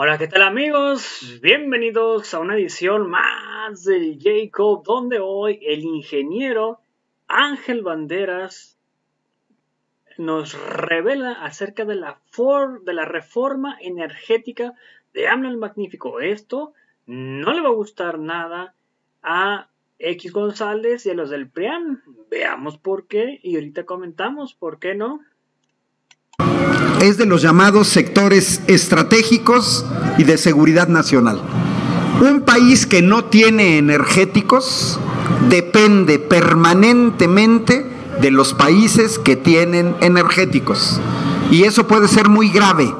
Hola, ¿qué tal amigos? Bienvenidos a una edición más del Jacob, donde hoy el ingeniero Ángel Banderas nos revela acerca de la reforma energética de AMLO el Magnífico. Esto no le va a gustar nada a X González y a los del PRIAN. Veamos por qué y ahorita comentamos por qué no. Es de los llamados sectores estratégicos y de seguridad nacional. Un país que no tiene energéticos depende permanentemente de los países que tienen energéticos. Y eso puede ser muy grave.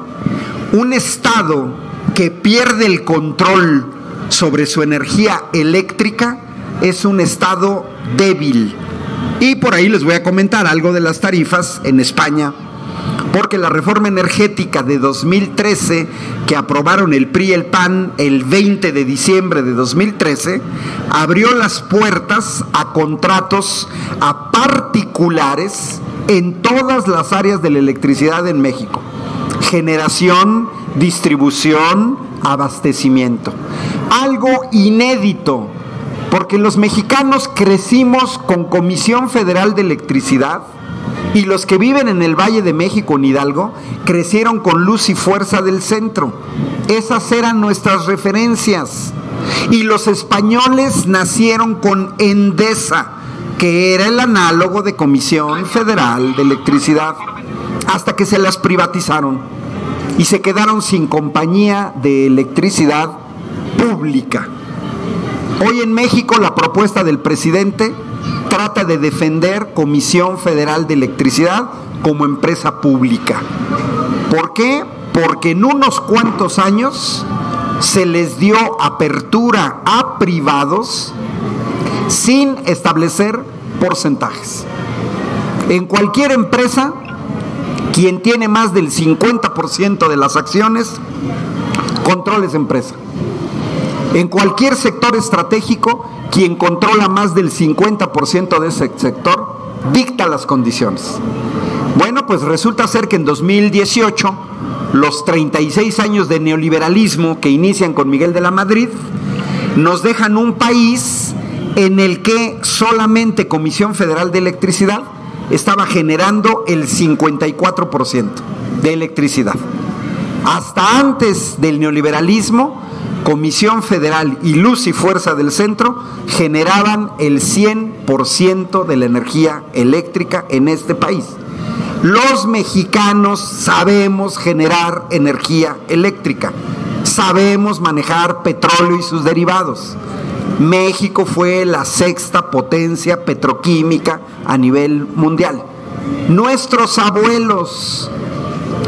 Un estado que pierde el control sobre su energía eléctrica es un estado débil. Y por ahí les voy a comentar algo de las tarifas en España, porque la reforma energética de 2013 que aprobaron el PRI y el PAN el 20 de diciembre de 2013 abrió las puertas a contratos a particulares en todas las áreas de la electricidad en México: generación, distribución, abastecimiento. Algo inédito, porque los mexicanos crecimos con Comisión Federal de Electricidad, y los que viven en el Valle de México, en Hidalgo, crecieron con Luz y Fuerza del Centro. Esas eran nuestras referencias. Y los españoles nacieron con Endesa, que era el análogo de Comisión Federal de Electricidad, hasta que se las privatizaron y se quedaron sin compañía de electricidad pública. Hoy en México la propuesta del presidente trata de defender Comisión Federal de Electricidad como empresa pública. ¿Por qué? Porque en unos cuantos años se les dio apertura a privados sin establecer porcentajes. En cualquier empresa, quien tiene más del 50% de las acciones controla esa empresa. En cualquier sector estratégico, quien controla más del 50% de ese sector dicta las condiciones. Bueno, pues resulta ser que en 2018, los 36 años de neoliberalismo que inician con Miguel de la Madrid nos dejan un país en el que solamente Comisión Federal de Electricidad estaba generando el 54% de electricidad. Hasta antes del neoliberalismo, Comisión Federal y Luz y Fuerza del Centro generaban el 100% de la energía eléctrica en este país. Los mexicanos sabemos generar energía eléctrica, sabemos manejar petróleo y sus derivados. México fue la sexta potencia petroquímica a nivel mundial. Nuestros abuelos,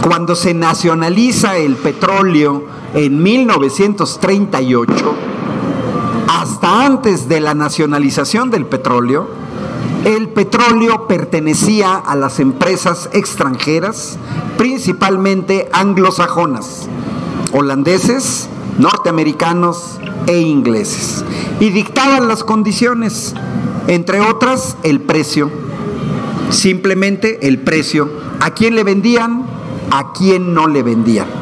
cuando se nacionaliza el petróleo en 1938, hasta antes de la nacionalización del petróleo, el petróleo pertenecía a las empresas extranjeras, principalmente anglosajonas, holandeses, norteamericanos e ingleses, y dictaban las condiciones, entre otras el precio, simplemente el precio, a quién le vendían, a quién no le vendían.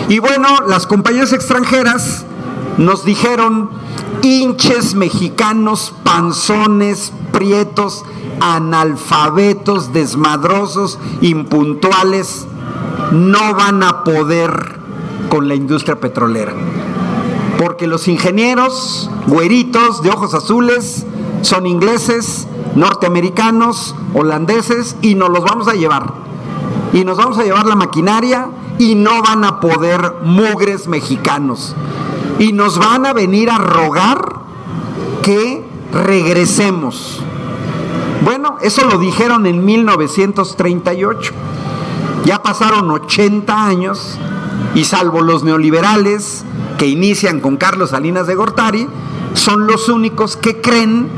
Y bueno, las compañías extranjeras nos dijeron: hinches mexicanos, panzones, prietos, analfabetos, desmadrosos, impuntuales, no van a poder con la industria petrolera, porque los ingenieros, güeritos, de ojos azules, son ingleses, norteamericanos, holandeses, y nos los vamos a llevar. Y nos vamos a llevar la maquinaria, y no van a poder mugres mexicanos. Y nos van a venir a rogar que regresemos. Bueno, eso lo dijeron en 1938. Ya pasaron 80 años y salvo los neoliberales que inician con Carlos Salinas de Gortari, son los únicos que creen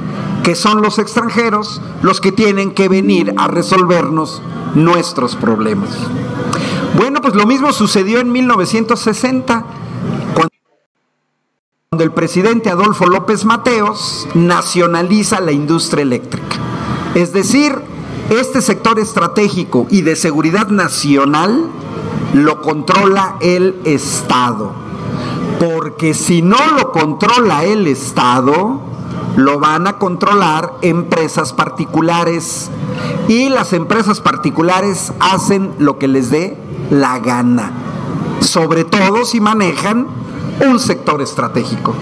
que son los extranjeros los que tienen que venir a resolvernos nuestros problemas. Bueno, pues lo mismo sucedió en 1960, cuando el presidente Adolfo López Mateos nacionaliza la industria eléctrica. Es decir, este sector estratégico y de seguridad nacional lo controla el Estado. Porque si no lo controla el Estado, lo van a controlar empresas particulares. Y las empresas particulares hacen lo que les dé la gana. Sobre todo si manejan un sector estratégico.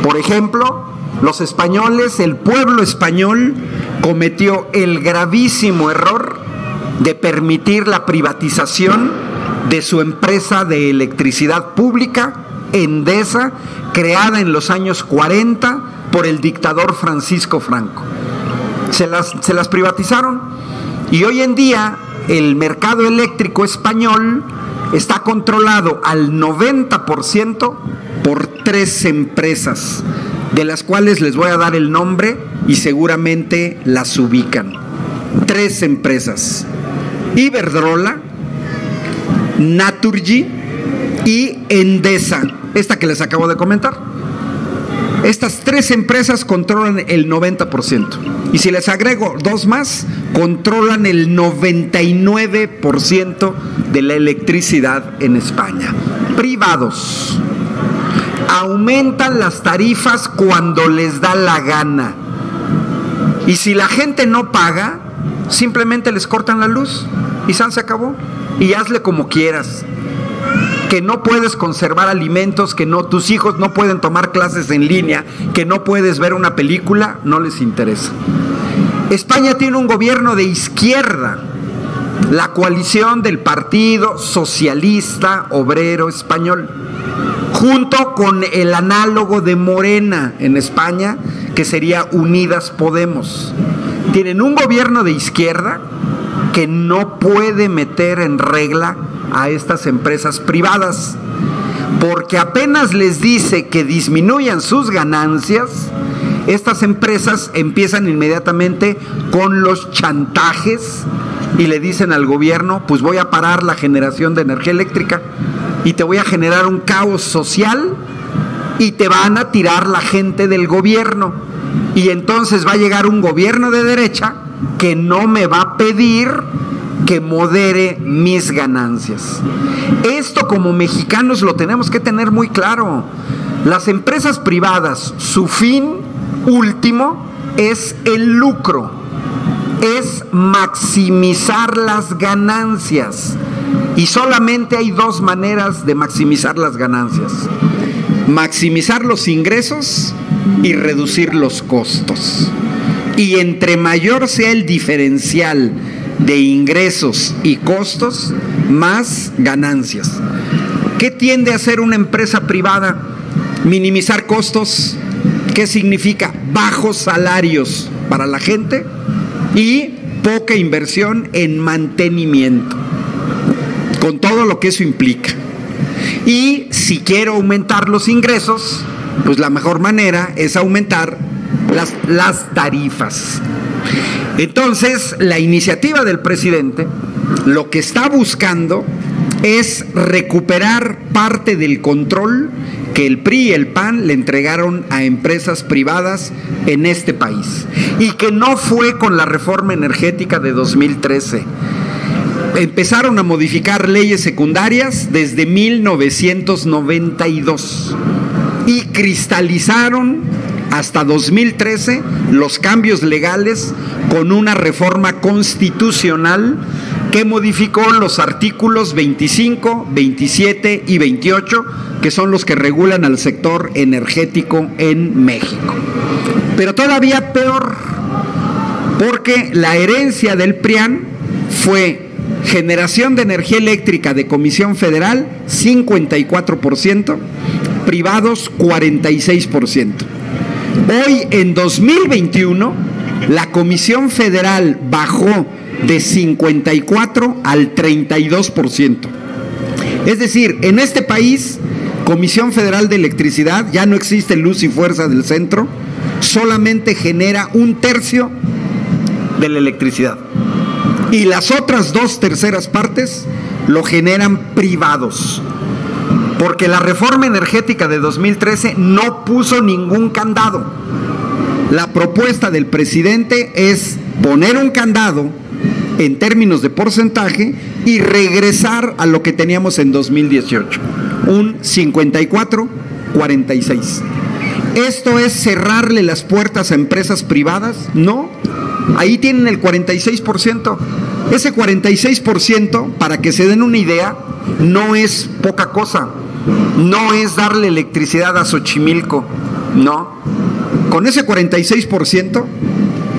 Por ejemplo, los españoles, el pueblo español, cometió el gravísimo error de permitir la privatización de su empresa de electricidad pública, Endesa, creada en los años 40 por el dictador Francisco Franco. Se las privatizaron y hoy en día el mercado eléctrico español está controlado al 90% por 3 empresas, de las cuales les voy a dar el nombre y seguramente las ubican. 3 empresas: Iberdrola, Naturgy y Endesa, esta que les acabo de comentar. Estas 3 empresas controlan el 90%. Y si les agrego 2 más, controlan el 99% de la electricidad en España. Privados. Aumentan las tarifas cuando les da la gana. Y si la gente no paga, simplemente les cortan la luz y se acabó. Y hazle como quieras. Que no puedes conservar alimentos, que no, tus hijos no pueden tomar clases en línea, que no puedes ver una película, no les interesa. España tiene un gobierno de izquierda, la coalición del Partido Socialista Obrero Español, junto con el análogo de Morena en España, que sería Unidas Podemos. Tienen un gobierno de izquierda que no puede meter en regla a estas empresas privadas, porque apenas les dice que disminuyan sus ganancias, estas empresas empiezan inmediatamente con los chantajes y le dicen al gobierno: pues voy a parar la generación de energía eléctrica y te voy a generar un caos social y te van a tirar la gente del gobierno, y entonces va a llegar un gobierno de derecha que no me va a pedir que modere mis ganancias. Esto como mexicanos lo tenemos que tener muy claro. Las empresas privadas, su fin último es el lucro, es maximizar las ganancias. Y solamente hay 2 maneras de maximizar las ganancias: maximizar los ingresos y reducir los costos. Y entre mayor sea el diferencial de ingresos y costos, más ganancias. ¿Qué tiende a hacer una empresa privada? Minimizar costos. ¿Qué significa? Bajos salarios para la gente y poca inversión en mantenimiento, con todo lo que eso implica. Y si quiero aumentar los ingresos, pues la mejor manera es aumentar las tarifas. Entonces, la iniciativa del presidente lo que está buscando es recuperar parte del control que el PRI y el PAN le entregaron a empresas privadas en este país, y que no fue con la reforma energética de 2013. Empezaron a modificar leyes secundarias desde 1992 y cristalizaron hasta 2013 los cambios legales con una reforma constitucional que modificó los artículos 25, 27 y 28, que son los que regulan al sector energético en México. Pero todavía peor, porque la herencia del PRIAN fue generación de energía eléctrica de Comisión Federal 54%, privados 46%. Hoy, en 2021, la Comisión Federal bajó de 54 al 32%. Es decir, en este país, Comisión Federal de Electricidad, ya no existe Luz y Fuerza del Centro, solamente genera 1/3 de la electricidad. Y las otras 2/3 partes lo generan privados. Porque la reforma energética de 2013 no puso ningún candado. La propuesta del presidente es poner un candado en términos de porcentaje y regresar a lo que teníamos en 2018, un 54-46. ¿Esto es cerrarle las puertas a empresas privadas? No, ahí tienen el 46%. Ese 46%, para que se den una idea, no es poca cosa, no es darle electricidad a Xochimilco, no. Con ese 46%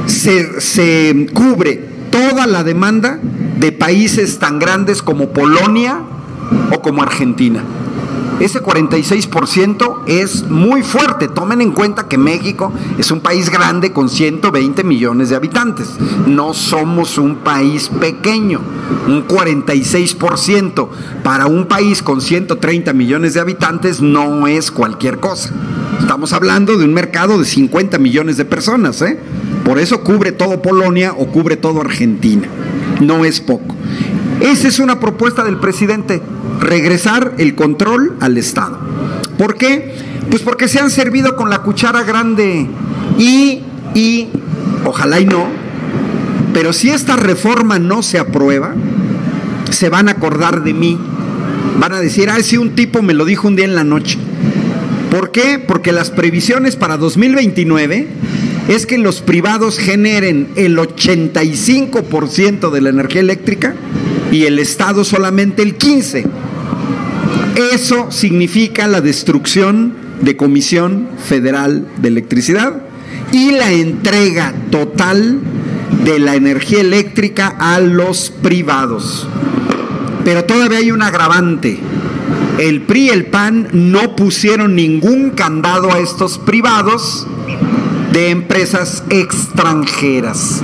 se cubre toda la demanda de países tan grandes como Polonia o como Argentina. Ese 46% es muy fuerte. Tomen en cuenta que México es un país grande con 120 millones de habitantes. No somos un país pequeño. Un 46% para un país con 130 millones de habitantes no es cualquier cosa. Estamos hablando de un mercado de 50 millones de personas, ¿eh? Por eso cubre todo Polonia o cubre todo Argentina. No es poco. Esa es una propuesta del presidente, regresar el control al Estado. ¿Por qué? Pues porque se han servido con la cuchara grande y ojalá y no, pero si esta reforma no se aprueba, se van a acordar de mí. Van a decir, sí, un tipo me lo dijo un día en la noche. ¿Por qué? Porque las previsiones para 2029 es que los privados generen el 85% de la energía eléctrica y el Estado solamente el 15%. Eso significa la destrucción de Comisión Federal de Electricidad y la entrega total de la energía eléctrica a los privados. Pero todavía hay un agravante. El PRI y el PAN no pusieron ningún candado a estos privados de empresas extranjeras.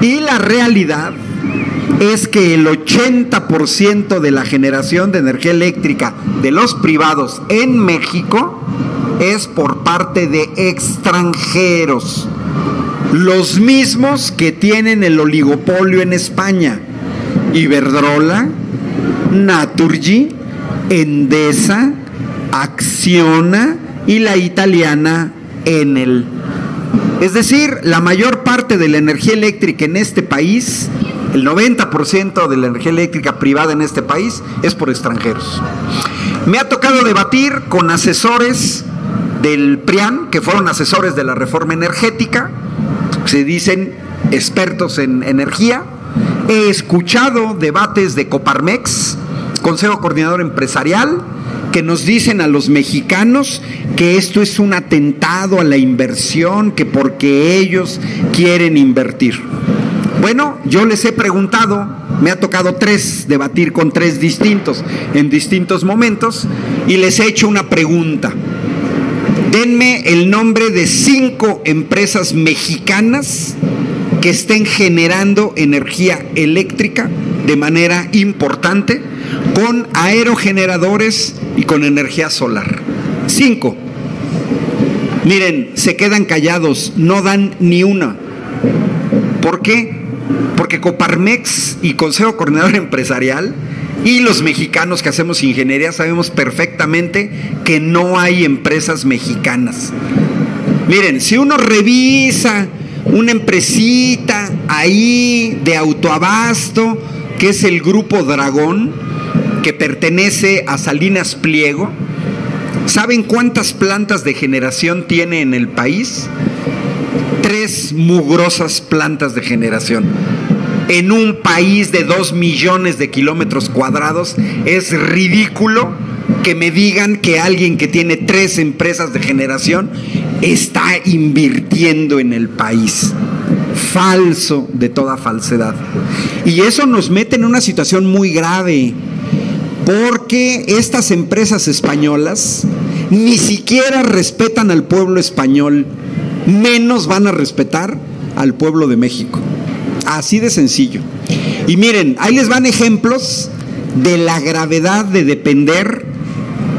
Y la realidad es que el 80% de la generación de energía eléctrica de los privados en México es por parte de extranjeros. Los mismos que tienen el oligopolio en España. Iberdrola, Naturgy, Endesa, Acciona y la italiana Enel. Es decir, la mayor parte de la energía eléctrica en este país, el 90% de la energía eléctrica privada en este país es por extranjeros. Me ha tocado debatir con asesores del PRIAN, que fueron asesores de la reforma energética, se dicen expertos en energía. He escuchado debates de Coparmex, Consejo Coordinador Empresarial, que nos dicen a los mexicanos que esto es un atentado a la inversión, que porque ellos quieren invertir. Bueno, yo les he preguntado, me ha tocado debatir con tres distintos en distintos momentos, y les he hecho una pregunta. Denme el nombre de 5 empresas mexicanas que estén generando energía eléctrica de manera importante, con aerogeneradores y con energía solar. 5. Miren, se quedan callados, no dan ni una. ¿Por qué? Porque Coparmex y Consejo Coordinador Empresarial y los mexicanos que hacemos ingeniería sabemos perfectamente que no hay empresas mexicanas. Miren, si uno revisa una empresita ahí de autoabasto, que es el Grupo Dragón, que pertenece a Salinas Pliego, ¿saben cuántas plantas de generación tiene en el país? 3 mugrosas plantas de generación. En un país de 2 millones de kilómetros cuadrados, es ridículo que me digan que alguien que tiene 3 empresas de generación está invirtiendo en el país. Falso de toda falsedad. Y eso nos mete en una situación muy grave, porque estas empresas españolas ni siquiera respetan al pueblo español, menos van a respetar al pueblo de México. Así de sencillo. Y miren, ahí les van ejemplos de la gravedad de depender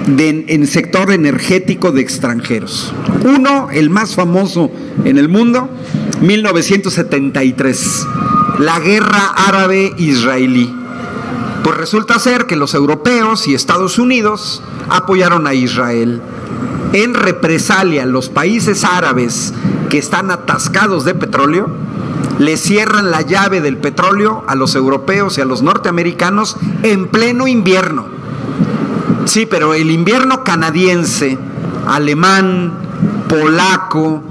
en el sector energético de extranjeros. Uno, el más famoso en el mundo, 1973, la guerra árabe-israelí. Pues resulta ser que los europeos y Estados Unidos apoyaron a Israel. En represalia, los países árabes que están atascados de petróleo le cierran la llave del petróleo a los europeos y a los norteamericanos en pleno invierno. Sí, pero el invierno canadiense, alemán, polaco,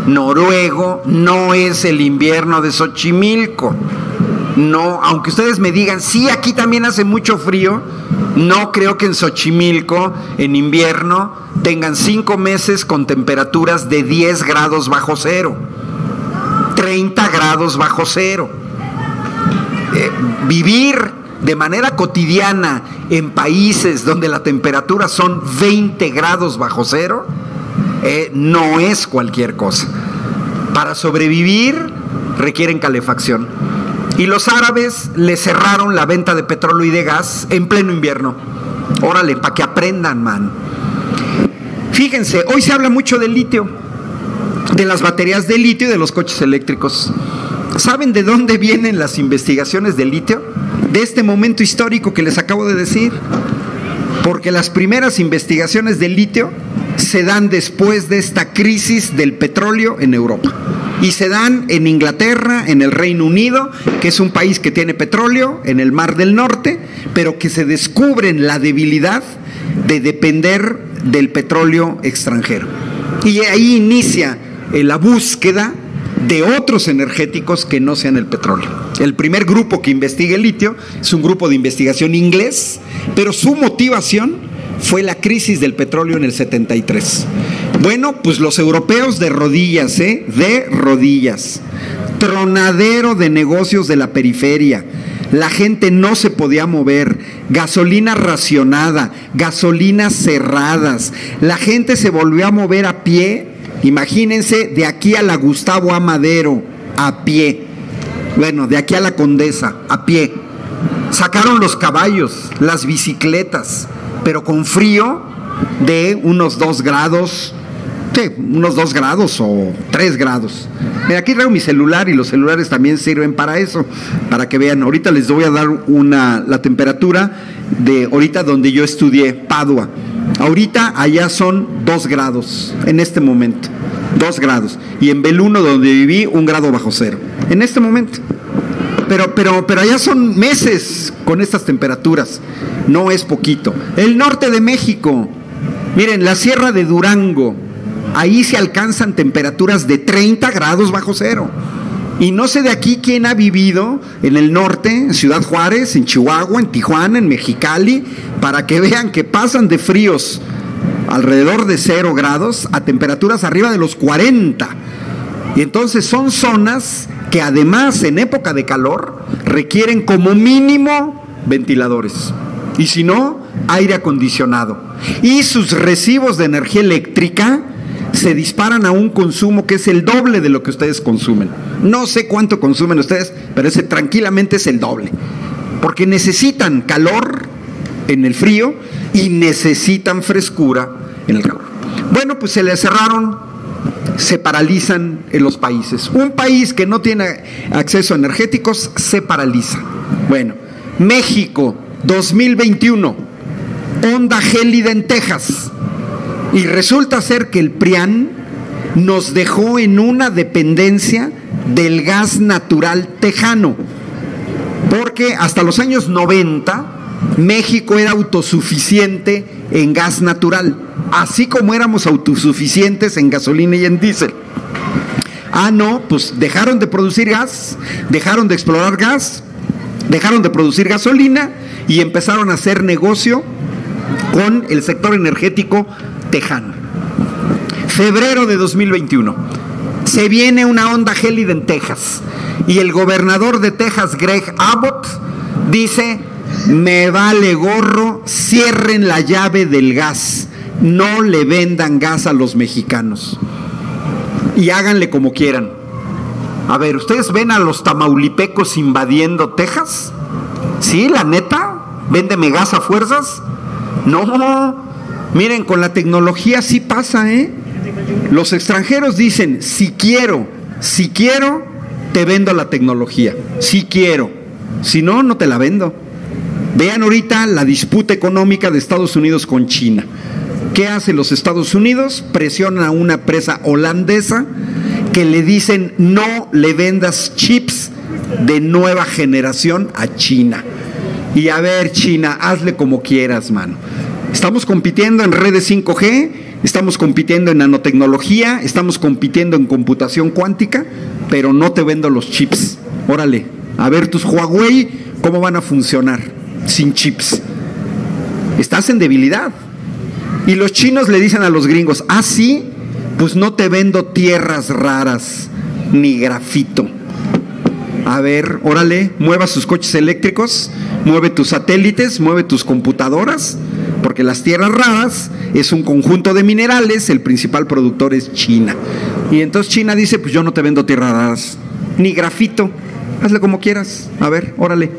noruego, no es el invierno de Xochimilco. No, aunque ustedes me digan, sí, aquí también hace mucho frío, no creo que en Xochimilco, en invierno, tengan 5 meses con temperaturas de 10 grados bajo cero, 30 grados bajo cero. Vivir de manera cotidiana en países donde la temperatura son 20 grados bajo cero, no es cualquier cosa. Para sobrevivir requieren calefacción. Y los árabes le cerraron la venta de petróleo y de gas en pleno invierno. Órale, para que aprendan, man. Fíjense, hoy se habla mucho del litio, de las baterías de litio y de los coches eléctricos. ¿Saben de dónde vienen las investigaciones del litio? De este momento histórico que les acabo de decir. Porque las primeras investigaciones del litio se dan después de esta crisis del petróleo en Europa. Y se dan en Inglaterra, en el Reino Unido, que es un país que tiene petróleo en el Mar del Norte, pero que se descubren la debilidad de depender del petróleo extranjero. Y ahí inicia la búsqueda de otros energéticos que no sean el petróleo. El primer grupo que investiga el litio es un grupo de investigación inglés, pero su motivación fue la crisis del petróleo en el 73. Bueno, pues los europeos de rodillas, de rodillas. Tronadero de negocios de la periferia. La gente no se podía mover, gasolina racionada, gasolinas cerradas. La gente se volvió a mover a pie, imagínense, de aquí a la Gustavo A. Madero, a pie. Bueno, de aquí a la Condesa, a pie. Sacaron los caballos, las bicicletas, pero con frío de unos 2 grados, sí, unos 2 grados o 3 grados. Mira, aquí traigo mi celular y los celulares también sirven para eso, para que vean. Ahorita les voy a dar la temperatura de ahorita donde yo estudié, Padua. Ahorita allá son 2 grados, en este momento, 2 grados. Y en Belluno, donde viví, 1 grado bajo cero, en este momento. Pero allá son meses con estas temperaturas, no es poquito. El norte de México, miren, la Sierra de Durango, ahí se alcanzan temperaturas de 30 grados bajo cero. Y no sé de aquí quién ha vivido en el norte, en Ciudad Juárez, en Chihuahua, en Tijuana, en Mexicali, para que vean que pasan de fríos alrededor de 0 grados a temperaturas arriba de los 40. Y entonces son zonas que además en época de calor requieren como mínimo ventiladores. Y si no, aire acondicionado. Y sus recibos de energía eléctrica se disparan a un consumo que es el doble de lo que ustedes consumen. No sé cuánto consumen ustedes, pero ese tranquilamente es el doble. Porque necesitan calor en el frío y necesitan frescura en el calor. Bueno, pues se les cerraron, se paralizan en los países. Un país que no tiene acceso a energéticos se paraliza. Bueno, México, 2021, onda gélida en Texas. Y resulta ser que el PRIAN nos dejó en una dependencia del gas natural tejano, porque hasta los años 90 México era autosuficiente en gas natural, así como éramos autosuficientes en gasolina y en diésel. Ah, no, pues dejaron de producir gas, dejaron de explorar gas, dejaron de producir gasolina y empezaron a hacer negocio con el sector energético tejano. Febrero de 2021, se viene una onda gélida en Texas y el gobernador de Texas, Greg Abbott, dice: me vale gorro, cierren la llave del gas, no le vendan gas a los mexicanos y háganle como quieran. A ver, ¿ustedes ven a los tamaulipecos invadiendo Texas? ¿Sí, la neta? ¿Véndeme gas a fuerzas? No, miren, con la tecnología sí pasa, ¿eh? Los extranjeros dicen: si quiero, te vendo la tecnología, si quiero, si no, no te la vendo. Vean ahorita la disputa económica de Estados Unidos con China. ¿Qué hacen los Estados Unidos? Presionan a una empresa holandesa que le dicen no le vendas chips de nueva generación a China. Y a ver, China, hazle como quieras, mano. Estamos compitiendo en redes 5G, estamos compitiendo en nanotecnología, estamos compitiendo en computación cuántica, pero no te vendo los chips. Órale, a ver tus Huawei, ¿cómo van a funcionar sin chips? Estás en debilidad. Y los chinos le dicen a los gringos, ah, sí, pues no te vendo tierras raras, ni grafito. A ver, órale, mueva sus coches eléctricos, mueve tus satélites, mueve tus computadoras, porque las tierras raras es un conjunto de minerales, el principal productor es China. Y entonces China dice, pues yo no te vendo tierras raras, ni grafito, hazle como quieras, a ver, órale.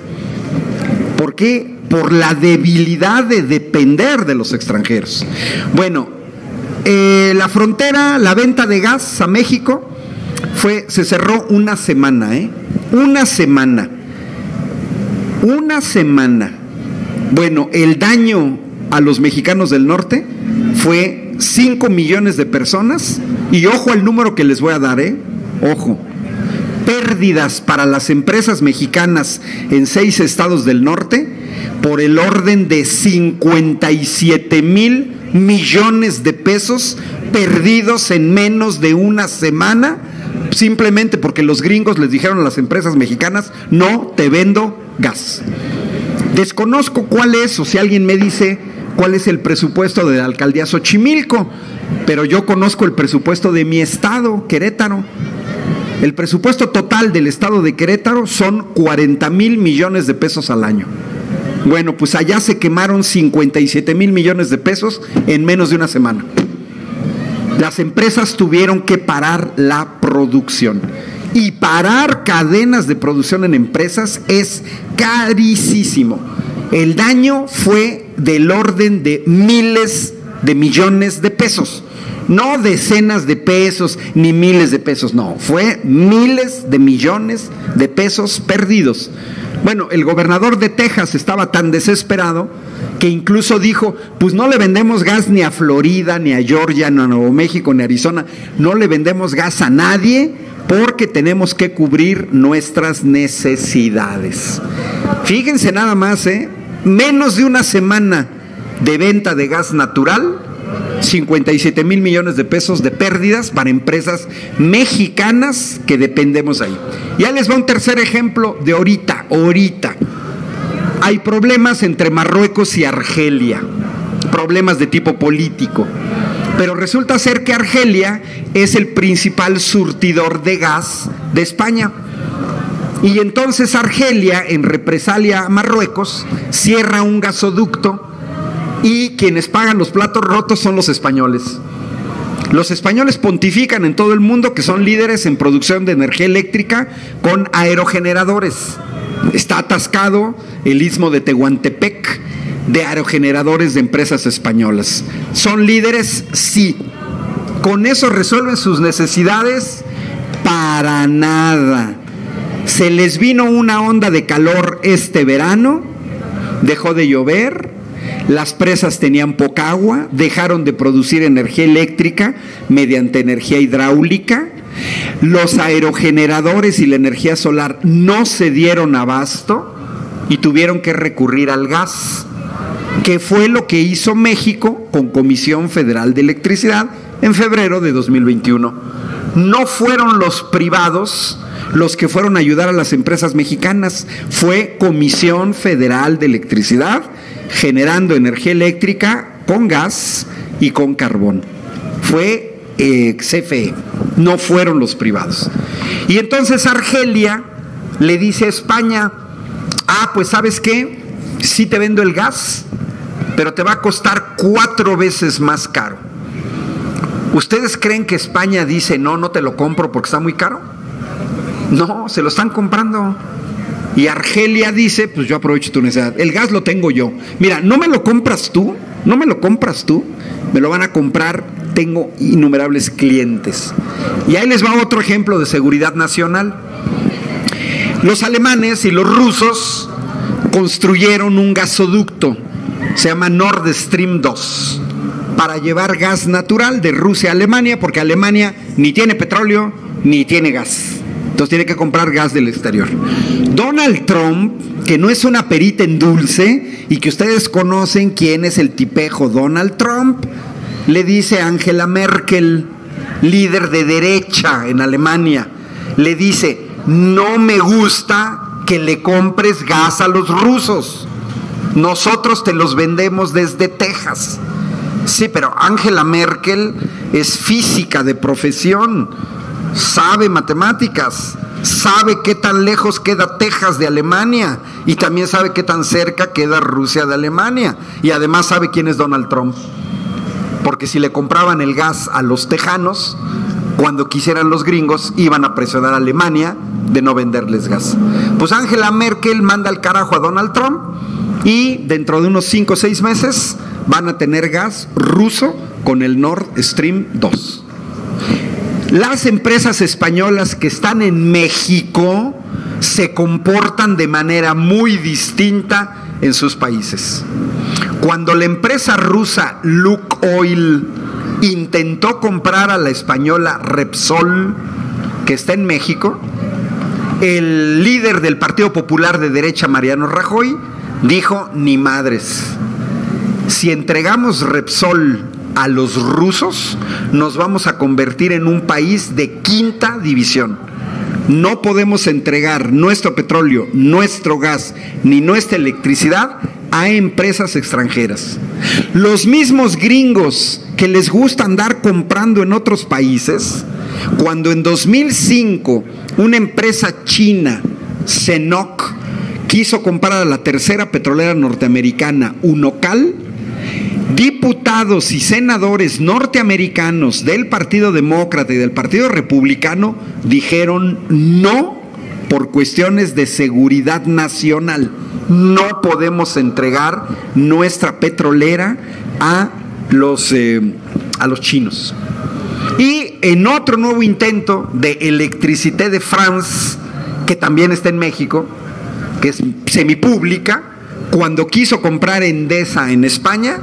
¿Por qué? Por la debilidad de depender de los extranjeros. Bueno, la frontera, la venta de gas a México se cerró una semana, una semana. Bueno, el daño a los mexicanos del norte fue 5 millones de personas, y ojo al número que les voy a dar, ojo, pérdidas para las empresas mexicanas en 6 estados del norte por el orden de 57,000 millones de pesos perdidos en menos de una semana, simplemente porque los gringos les dijeron a las empresas mexicanas, no te vendo gas. Desconozco cuál es, o si alguien me dice cuál es el presupuesto de la alcaldía Xochimilco, pero yo conozco el presupuesto de mi estado, Querétaro. El presupuesto total del estado de Querétaro son 40,000 millones de pesos al año. Bueno, pues allá se quemaron 57,000 millones de pesos en menos de una semana. Las empresas tuvieron que parar la producción. Y parar cadenas de producción en empresas es carísimo. El daño fue del orden de miles de millones de pesos. No decenas de pesos ni miles de pesos, no. Fue miles de millones de pesos perdidos. Bueno, el gobernador de Texas estaba tan desesperado que incluso dijo, pues no le vendemos gas ni a Florida, ni a Georgia, ni a Nuevo México, ni a Arizona, no le vendemos gas a nadie porque tenemos que cubrir nuestras necesidades. Fíjense nada más, menos de una semana de venta de gas natural, 57,000 millones de pesos de pérdidas para empresas mexicanas que dependemos ahí. Ya les va un tercer ejemplo de ahorita. Hay problemas entre Marruecos y Argelia, problemas de tipo político, pero resulta ser que Argelia es el principal surtidor de gas de España. Y entonces Argelia, en represalia a Marruecos, cierra un gasoducto, y quienes pagan los platos rotos son los españoles. Los españoles pontifican en todo el mundo que son líderes en producción de energía eléctrica con aerogeneradores. Está atascado el istmo de Tehuantepec de aerogeneradores de empresas españolas. ¿Son líderes? Sí. ¿Con eso resuelven sus necesidades? Para nada. Se les vino una onda de calor este verano, dejó de llover, las presas tenían poca agua, dejaron de producir energía eléctrica mediante energía hidráulica, los aerogeneradores y la energía solar no se dieron abasto y tuvieron que recurrir al gas, que fue lo que hizo México con Comisión Federal de Electricidad en febrero de 2021. No fueron los privados los que fueron a ayudar a las empresas mexicanas, fue Comisión Federal de Electricidad generando energía eléctrica con gas y con carbón. Fue CFE, no fueron los privados. Y entonces Argelia le dice a España, pues ¿sabes qué? Sí te vendo el gas, pero te va a costar 4 veces más caro. ¿Ustedes creen que España dice, no te lo compro porque está muy caro? No, se lo están comprando. Y Argelia dice, pues yo aprovecho tu necesidad, el gas lo tengo yo. Mira, no me lo compras tú, me lo van a comprar, tengo innumerables clientes. Y ahí les va otro ejemplo de seguridad nacional. Los alemanes y los rusos construyeron un gasoducto, se llama Nord Stream 2, para llevar gas natural de Rusia a Alemania, porque Alemania ni tiene petróleo ni tiene gas. Entonces tiene que comprar gas del exterior. Donald Trump, que no es una perita en dulce y que ustedes conocen quién es el tipejo Donald Trump, le dice a Angela Merkel, líder de derecha en Alemania, le dice: no me gusta que le compres gas a los rusos, nosotros te los vendemos desde Texas. Sí, pero Angela Merkel es física de profesión, sabe matemáticas, sabe qué tan lejos queda Texas de Alemania y también sabe qué tan cerca queda Rusia de Alemania, y además sabe quién es Donald Trump, porque si le compraban el gas a los tejanos, cuando quisieran los gringos iban a presionar a Alemania de no venderles gas. Pues Angela Merkel manda al carajo a Donald Trump y dentro de unos 5 o 6 meses van a tener gas ruso con el Nord Stream 2. Las empresas españolas que están en México se comportan de manera muy distinta en sus países. Cuando la empresa rusa Lukoil intentó comprar a la española Repsol, que está en México, el líder del Partido Popular de derecha, Mariano Rajoy, dijo: ni madres, si entregamos Repsol a los rusos, nos vamos a convertir en un país de 5ª división. No podemos entregar nuestro petróleo, nuestro gas, ni nuestra electricidad a empresas extranjeras. Los mismos gringos que les gusta andar comprando en otros países, cuando en 2005 una empresa china, CNOOC, quiso comprar a la tercera petrolera norteamericana, Unocal, diputados y senadores norteamericanos del Partido Demócrata y del Partido Republicano dijeron no por cuestiones de seguridad nacional. No podemos entregar nuestra petrolera a los chinos. Y en otro nuevo intento de Electricité de France, que también está en México, que es semipública, cuando quiso comprar Endesa en España,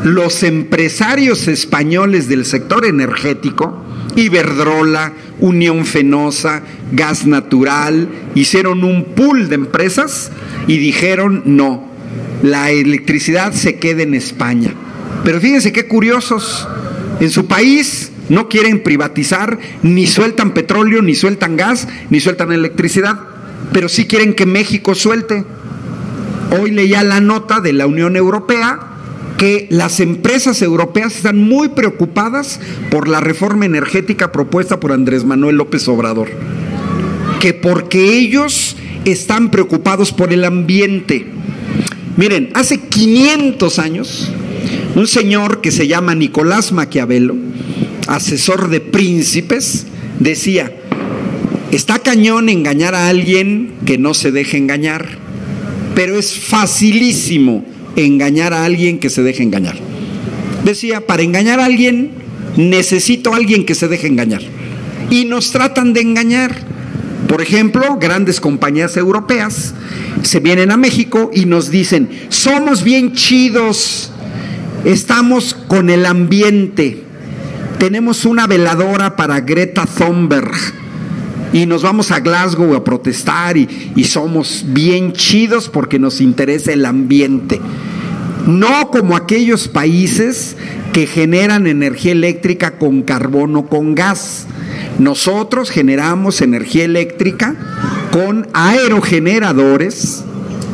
los empresarios españoles del sector energético, Iberdrola, Unión Fenosa, Gas Natural, hicieron un pool de empresas y dijeron no, la electricidad se queda en España. Pero fíjense qué curiosos, en su país no quieren privatizar, ni sueltan petróleo, ni sueltan gas, ni sueltan electricidad, pero sí quieren que México suelte. Hoy leía la nota de la Unión Europea que las empresas europeas están muy preocupadas por la reforma energética propuesta por Andrés Manuel López Obrador, que porque ellos están preocupados por el ambiente. Miren, hace 500 años, un señor que se llama Nicolás Maquiavelo, asesor de príncipes, decía: está cañón engañar a alguien que no se deje engañar, pero es facilísimo engañar a alguien que se deje engañar. Decía, para engañar a alguien necesito a alguien que se deje engañar. Y nos tratan de engañar. Por ejemplo, grandes compañías europeas se vienen a México y nos dicen: somos bien chidos, estamos con el ambiente, tenemos una veladora para Greta Thunberg y nos vamos a Glasgow a protestar y somos bien chidos porque nos interesa el ambiente. No como aquellos países que generan energía eléctrica con carbón o con gas. Nosotros generamos energía eléctrica con aerogeneradores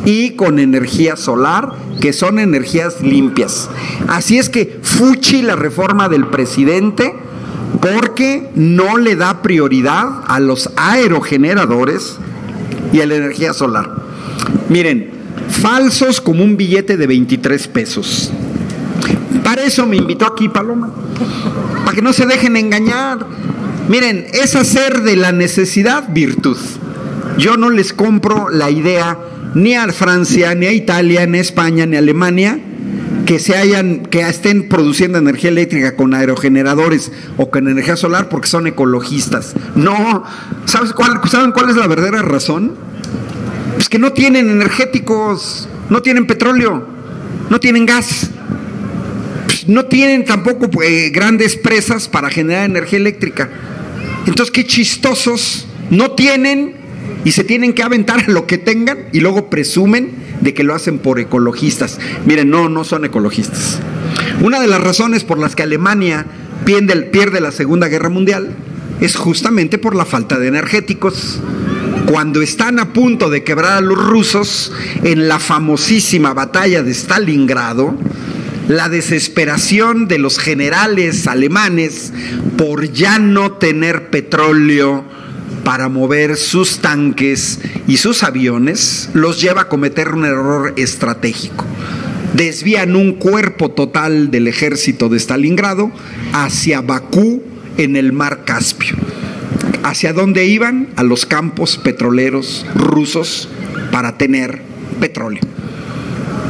y con energía solar, que son energías limpias. Así es que fuchi la reforma del presidente, porque no le da prioridad a los aerogeneradores y a la energía solar. Miren, falsos como un billete de 23 pesos. Para eso me invitó aquí Paloma, para que no se dejen engañar. Miren, es hacer de la necesidad virtud. Yo no les compro la idea ni a Francia, ni a Italia, ni a España, ni a Alemania que estén produciendo energía eléctrica con aerogeneradores o con energía solar porque son ecologistas. No, ¿saben cuál es la verdadera razón? Pues que no tienen energéticos, no tienen petróleo, no tienen gas, no tienen tampoco grandes presas para generar energía eléctrica. Entonces, qué chistosos, no tienen y se tienen que aventar lo que tengan y luego presumen de que lo hacen por ecologistas. Miren, no son ecologistas. Una de las razones por las que Alemania pierde la Segunda Guerra Mundial es justamente por la falta de energéticos. Cuando están a punto de quebrar a los rusos en la famosísima batalla de Stalingrado, la desesperación de los generales alemanes por ya no tener petróleo para mover sus tanques y sus aviones los lleva a cometer un error estratégico. Desvían un cuerpo total del ejército de Stalingrado hacia Bakú en el mar Caspio. ¿Hacia dónde iban? A los campos petroleros rusos para tener petróleo.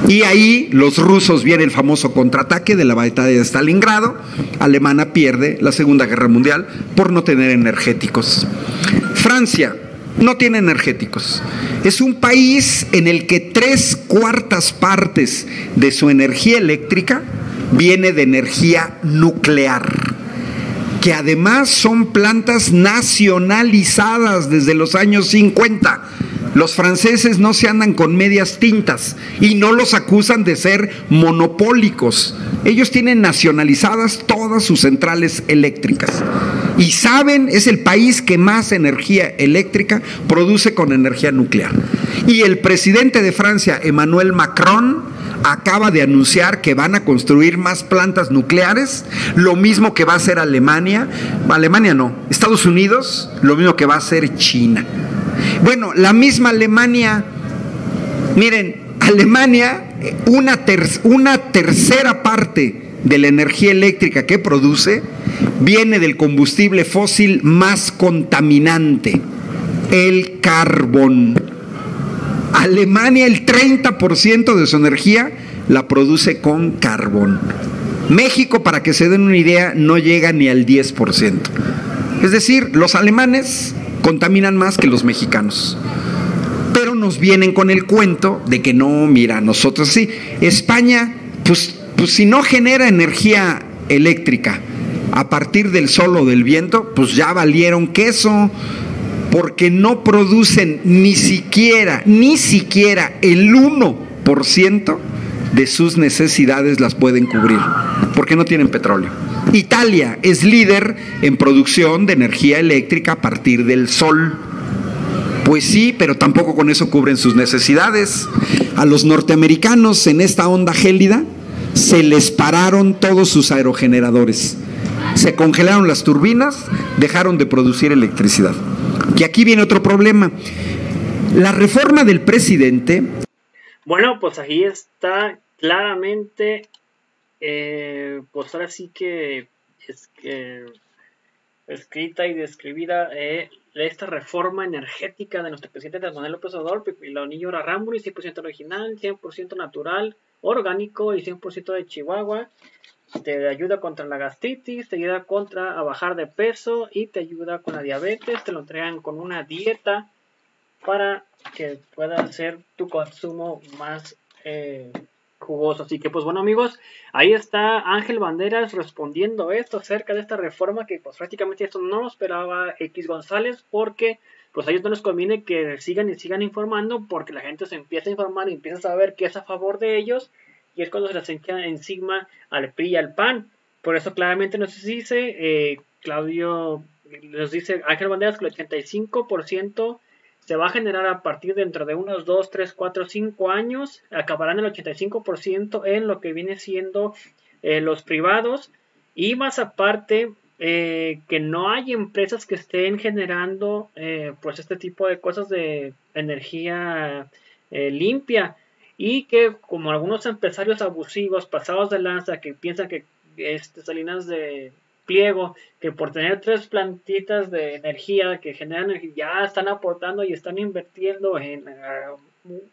Y ahí los rusos viene el famoso contraataque de la batalla de Stalingrado. Alemania pierde la Segunda Guerra Mundial por no tener energéticos. Francia no tiene energéticos. Es un país en el que 3/4 partes de su energía eléctrica viene de energía nuclear, que además son plantas nacionalizadas desde los años 50. Los franceses no se andan con medias tintas y no los acusan de ser monopólicos. Ellos tienen nacionalizadas todas sus centrales eléctricas. Y saben, es el país que más energía eléctrica produce con energía nuclear. Y el presidente de Francia, Emmanuel Macron, acaba de anunciar que van a construir más plantas nucleares, lo mismo que va a hacer Alemania. Alemania no, Estados Unidos, lo mismo que va a hacer China. Bueno, la misma Alemania, miren, Alemania, una tercera parte de la energía eléctrica que produce viene del combustible fósil más contaminante, el carbón. Alemania, el 30% de su energía la produce con carbón. México, para que se den una idea, no llega ni al 10%. Es decir, los alemanes contaminan más que los mexicanos. Pero nos vienen con el cuento de que no, mira, nosotros sí. España, pues si no genera energía eléctrica a partir del sol o del viento, pues ya valieron queso, porque no producen ni siquiera el 1% de sus necesidades las pueden cubrir, porque no tienen petróleo. Italia es líder en producción de energía eléctrica a partir del sol. Pues sí, pero tampoco con eso cubren sus necesidades. A los norteamericanos en esta onda gélida se les pararon todos sus aerogeneradores. Se congelaron las turbinas, dejaron de producir electricidad. Y aquí viene otro problema. La reforma del presidente... Bueno, pues ahí está claramente, pues ahora sí que escrita y describida esta reforma energética de nuestro presidente Andrés Manuel López Obrador, Pepilonillo Rarámbuli, 100% original, 100% natural, orgánico y 100% de Chihuahua. Te ayuda contra la gastritis, te ayuda a bajar de peso y te ayuda con la diabetes. Te lo entregan con una dieta para que pueda hacer tu consumo más jugoso. Así que pues bueno, amigos, ahí está Ángel Banderas respondiendo esto acerca de esta reforma, que pues prácticamente esto no lo esperaba X González, porque pues a ellos no les conviene que sigan informando, porque la gente se empieza a informar y empieza a saber que es a favor de ellos, y es cuando se les echa encima al PRI y al PAN. Por eso claramente nos dice Ángel Banderas que el 85% se va a generar a partir dentro de unos 2, 3, 4, 5 años. Acabarán el 85% en lo que viene siendo los privados. Y más aparte, que no hay empresas que estén generando pues este tipo de cosas de energía limpia. Y que como algunos empresarios abusivos, pasados de lanza, que piensan que Salinas de Pliego, que por tener 3 plantitas de energía que generan energía, ya están aportando y están invirtiendo en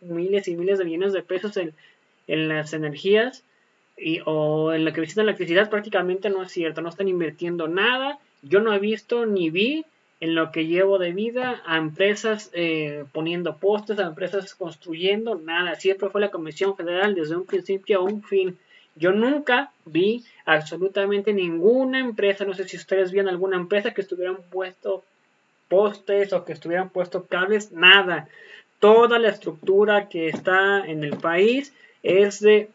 miles y miles de millones de pesos en las energías o en lo que visitan la electricidad. Prácticamente no es cierto, no están invirtiendo nada. Yo no he visto ni vi en lo que llevo de vida a empresas poniendo postes, a empresas construyendo, nada. Siempre fue la Comisión Federal desde un principio a un fin. Yo nunca vi absolutamente ninguna empresa, no sé si ustedes vieron alguna empresa que estuvieran puesto postes o que estuvieran puesto cables, nada. Toda la estructura que está en el país es de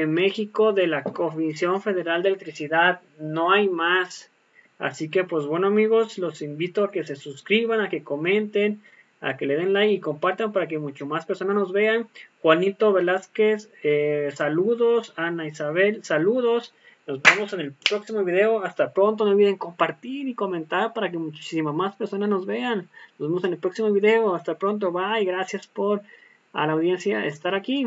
México, de la Comisión Federal de Electricidad, no hay más. Así que pues bueno amigos, los invito a que se suscriban, a que comenten, a que le den like y compartan para que mucho más personas nos vean. Juanito Velázquez, saludos. Ana Isabel, saludos. Nos vemos en el próximo video. Hasta pronto. No olviden compartir y comentar para que muchísimas más personas nos vean. Nos vemos en el próximo video. Hasta pronto. Bye. Gracias por a la audiencia estar aquí.